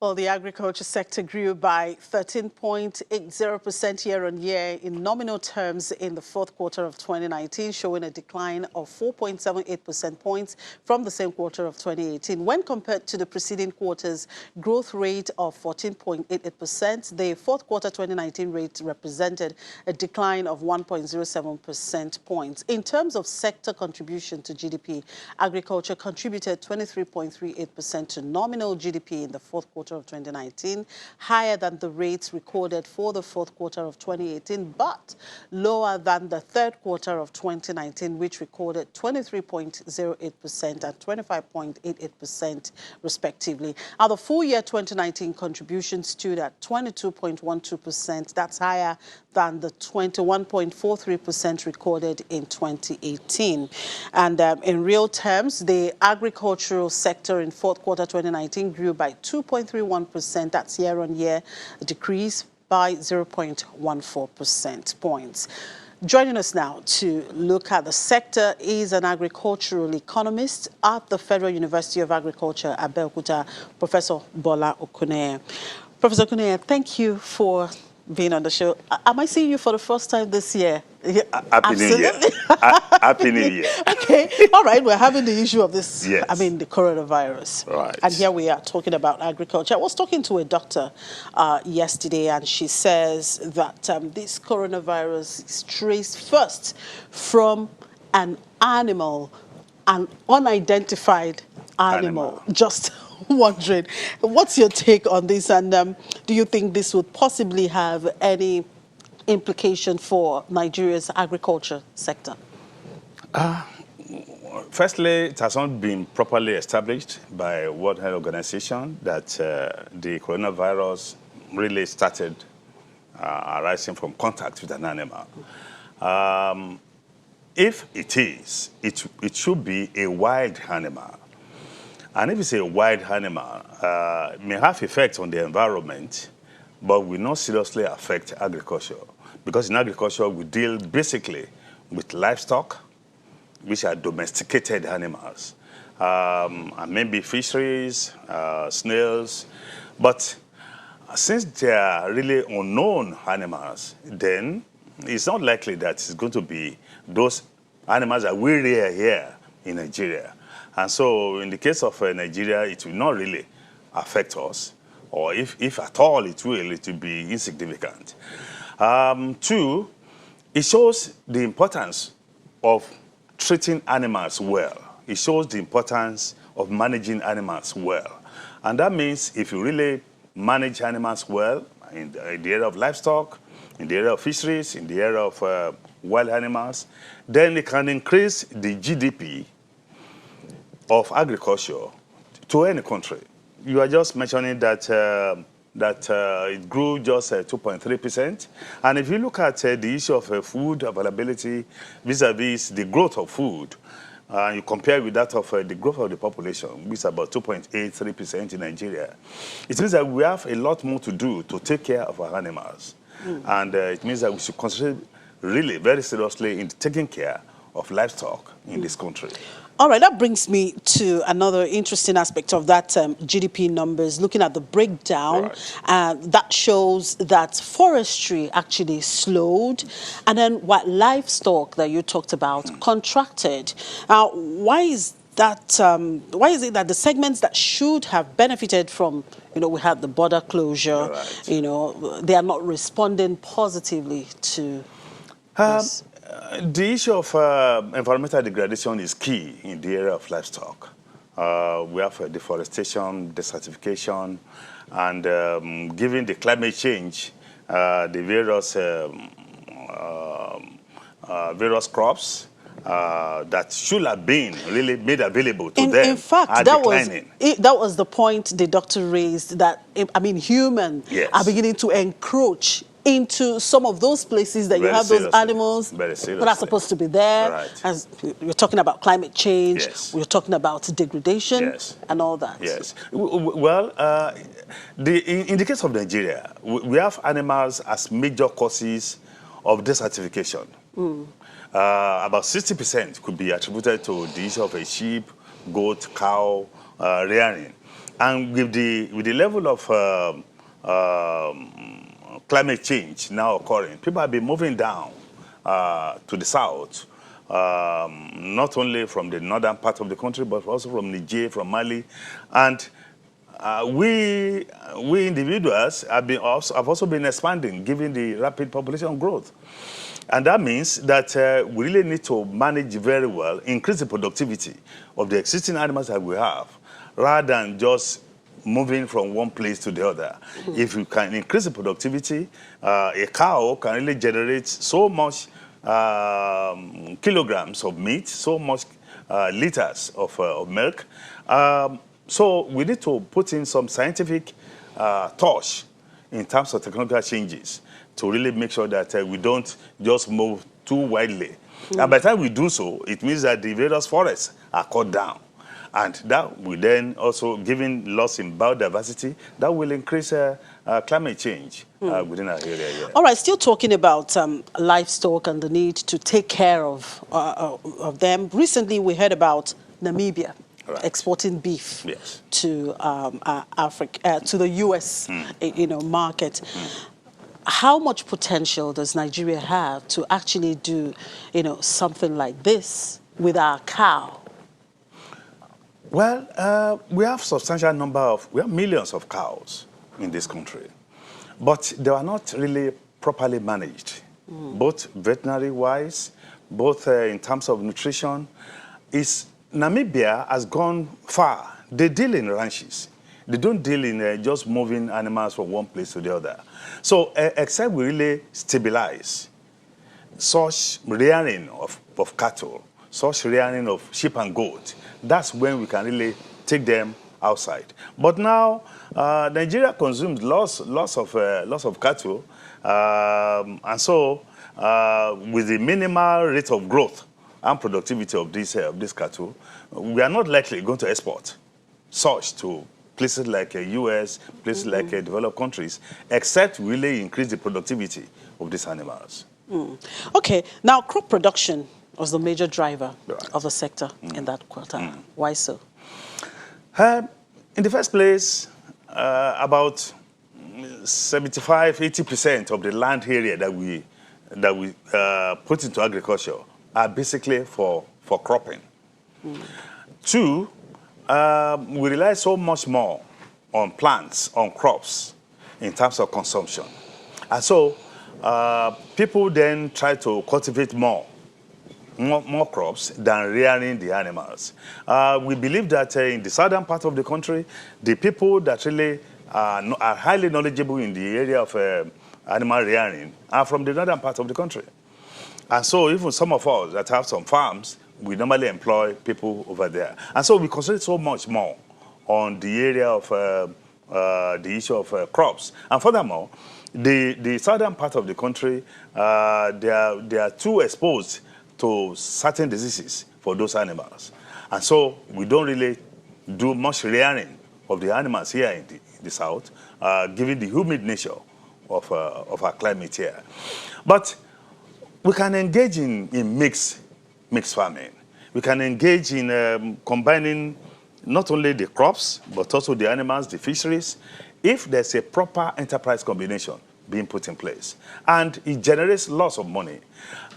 Well, the agriculture sector grew by 13.80% year-on-year in nominal terms in the fourth quarter of 2019, showing a decline of 4.78% points from the same quarter of 2018. When compared to the preceding quarter's growth rate of 14.88%, the fourth quarter 2019 rate represented a decline of 1.07% points. In terms of sector contribution to GDP, agriculture contributed 23.38% to nominal GDP in the fourth quarter of 2019, higher than the rates recorded for the fourth quarter of 2018, but lower than the third quarter of 2019, which recorded 23.08% and 25.88% respectively. Now, the full year 2019 contribution stood at 22.12%. That's higher than the 21.43% recorded in 2018. And in real terms, the agricultural sector in fourth quarter 2019 grew by 2.31%. That's year-on-year, a decrease by 0.14% points. Joining us now to look at the sector is an agricultural economist at the Federal University of Agriculture, Abeokuta, Professor Bola Okuneye. Professor Okuneye, thank you for being on the show. Am I seeing you for the first time this year? Happy New Year. Happy New Year. Okay, all right, we're having the issue of this, yes. the coronavirus. Right. And here we are talking about agriculture. I was talking to a doctor yesterday, and she says that this coronavirus is traced first from an animal, an unidentified animal. Just wondering, what's your take on this, and do you think this would possibly have any implication for Nigeria's agriculture sector? Firstly, it has not been properly established by World Health Organization that the coronavirus really started arising from contact with an animal. If it is, it should be a wild animal. And if it's a wild animal, it may have effects on the environment, but will not seriously affect agriculture. Because in agriculture, we deal basically with livestock, which are domesticated animals, and maybe fisheries, snails. But since they are really unknown animals, then it's not likely that it's going to be those animals that we rear here in Nigeria. And so in the case of Nigeria, it will not really affect us, or if at all it will be insignificant. Two, it shows the importance of treating animals well. It shows the importance of managing animals well. And that means if you really manage animals well in the area of livestock, in the area of fisheries, in the area of wild animals, then it can increase the GDP of agriculture to any country. You are just mentioning that it grew just 2.3%. And if you look at the issue of food availability vis-a-vis the growth of food, you compare with that of the growth of the population, which is about 2.83% in Nigeria, it means that we have a lot more to do to take care of our animals. And it means that we should concentrate really very seriously in taking care of livestock in this country. All right, that brings me to another interesting aspect of that GDP numbers, looking at the breakdown. Right. That shows that forestry actually slowed, and then what livestock that you talked about contracted. Now, why is that? Why is it that the segments that should have benefited from, we had the border closure, right, they are not responding positively to this? The issue of environmental degradation is key in the area of livestock. We have deforestation, desertification, and given the climate change, the various crops that should have been really made available to them in fact, are declining. That was the point the doctor raised, that, humans are beginning to encroach into some of those places that you have those animals that are supposed to be there. Right. As you're talking about climate change, yes, we're talking about degradation, yes, and all that. Yes. Well, in the case of Nigeria, we have animals as major causes of desertification. About 60% could be attributed to the issue of a sheep, goat, cow rearing. And with the level of climate change now occurring, people have been moving down to the south, not only from the northern part of the country, but also from Niger, from Mali. And we individuals have also been expanding, given the rapid population growth. And that means that we really need to manage very well, increase the productivity of the existing animals that we have, rather than just moving from one place to the other. If you can increase the productivity, a cow can really generate so much kilograms of meat, so much liters of milk. So we need to put in some scientific touch in terms of technological changes to really make sure that we don't just move too widely. And by the time we do so, it means that the various forests are cut down. And that will then also, given loss in biodiversity, that will increase climate change within our area. Yeah. All right, still talking about livestock and the need to take care of them. Recently, we heard about Namibia exporting beef to Africa, to the U.S. Market. How much potential does Nigeria have to actually do, something like this with our cow? Well, we have we have millions of cows in this country, but they are not really properly managed, both veterinary-wise, both in terms of nutrition. Namibia has gone far. They deal in ranches. They don't deal in just moving animals from one place to the other. So except we really stabilize such rearing of cattle, such rearing of sheep and goat, that's when we can really take them outside. But now, Nigeria consumes lots of cattle, and so with the minimal rate of growth and productivity of this cattle, we are not likely going to export such to places like the US, places like developed countries, except really increase the productivity of these animals. Okay, now crop production was the major driver of the sector in that quarter. Why so? In the first place, about 75–80% of the land area that we put into agriculture are basically for cropping. Two, we rely so much more on plants, on crops, in terms of consumption. And so people then try to cultivate more crops than rearing the animals. We believe that in the southern part of the country, the people that really are highly knowledgeable in the area of animal rearing are from the northern part of the country. And so even some of us that have some farms, we normally employ people over there. And so we concentrate so much more on the area of the issue of crops. And furthermore, the southern part of the country, they are too exposed to certain diseases for those animals. And so we don't really do much rearing of the animals here in the south, given the humid nature of our climate here. But we can engage in mixed farming. We can engage in combining not only the crops, but also the animals, the fisheries, if there's a proper enterprise combination being put in place. And it generates lots of money.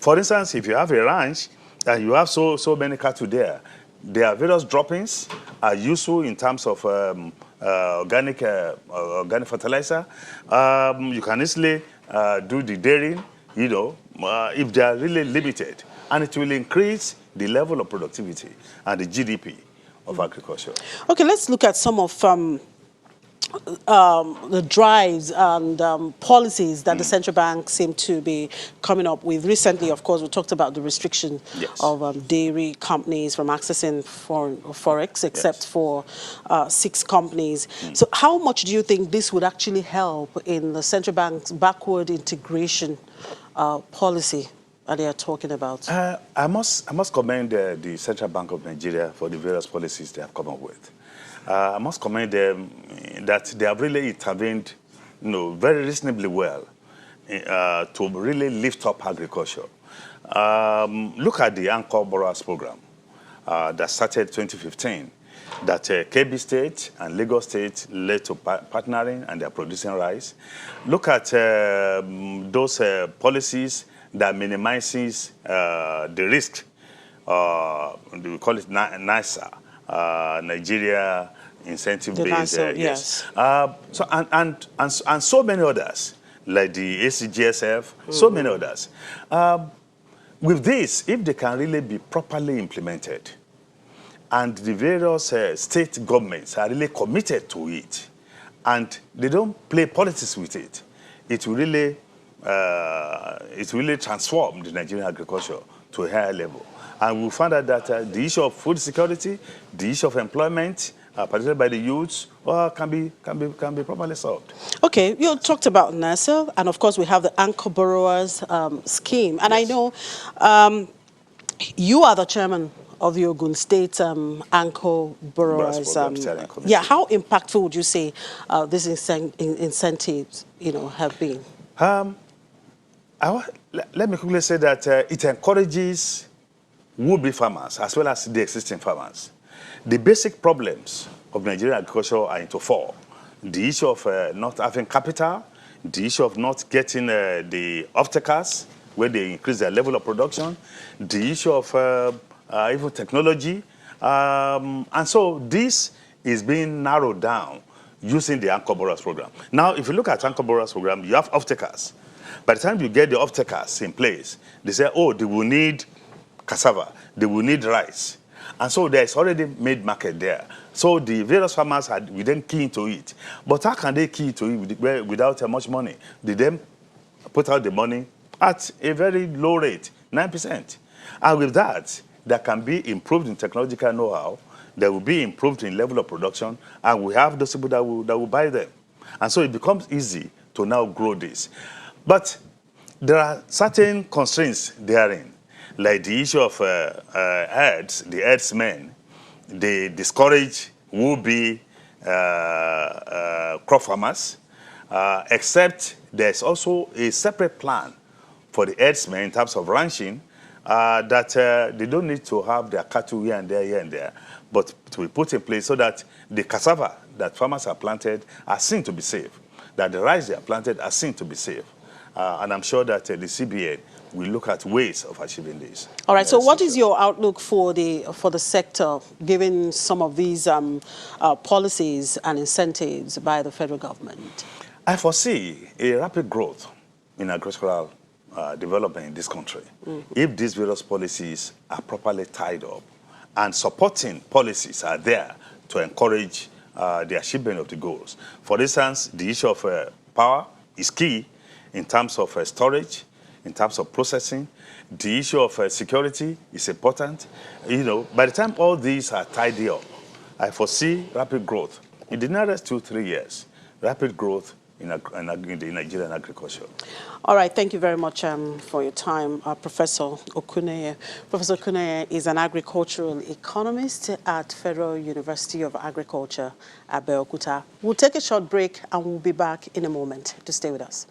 For instance, if you have a ranch and you have so many cattle there are various droppings are useful in terms of organic fertilizer. You can easily do the dairying, if they are really limited. And it will increase the level of productivity and the GDP of agriculture. Okay, let's look at some of the drives and policies that the central bank seem to be coming up with. Recently, of course, we talked about the restriction of dairy companies from accessing forex, except for 6 companies. So how much do you think this would actually help in the central bank's backward integration policy that they are talking about? I must commend the Central Bank of Nigeria for the various policies they have come up with. I must commend them that they have really intervened, very reasonably well to really lift up agriculture. Look at the Anchor Borrowers Program that started 2015. that Kebbi State and Lagos State led to partnering and they're producing rice. Look at those policies that minimizes the risk. We call it NISA, Nigeria Incentive-Based. Yes. So and so many others, like the ACGSF, so many others. With this, if they can really be properly implemented, and the various state governments are really committed to it, and they don't play politics with it, it will really transform the Nigerian agriculture to a higher level. And we found out that the issue of food security, the issue of employment, particularly by the youths, can be properly solved. Okay, you talked about NASA, and of course we have the Anchor Borrowers scheme. And yes. I know you are the chairman of the Ogun State Anchor Borrowers. Yeah, how impactful would you say these incentives, have been? Let me quickly say that it encourages would-be farmers as well as the existing farmers. The basic problems of Nigerian agriculture are into four. The issue of not having capital, the issue of not getting the off-takers where they increase their level of production, the issue of even technology. And so this is being narrowed down using the Anchor Borrowers program. Now, if you look at Anchor Borrowers program, you have off-takers. By the time you get the off-takers in place, they say, oh, they will need cassava, they will need rice. And so there's already made market there. So the various farmers we then key into it. But how can they key into it without much money? They then put out the money at a very low rate, 9%. And with that, there can be improved in technological know-how, there will be improved in level of production, and we have those people that will buy them. And so it becomes easy to now grow this. But there are certain constraints therein, like the issue of herds, the herdsmen. They discourage would-be crop farmers, except there's also a separate plan for the herdsmen in terms of ranching that they don't need to have their cattle here and there, but to be put in place so that the cassava that farmers have planted are seen to be safe, that the rice they are planted are seen to be safe. And I'm sure that the CBN will look at ways of achieving this. All right. So, what is your outlook for the sector, given some of these policies and incentives by the federal government? I foresee a rapid growth in agricultural development in this country if these various policies are properly tied up and supporting policies are there to encourage the achievement of the goals. For instance, the issue of power is key in terms of storage, in terms of processing. The issue of security is important. By the time all these are tidy up, I foresee rapid growth. In the next 2-3 years, rapid growth in the Nigerian agriculture. All right, thank you very much for your time, Professor Okuneye. Professor Okuneye is an agricultural economist at Federal University of Agriculture, Abeokuta. We'll take a short break and we'll be back in a moment. To stay with us.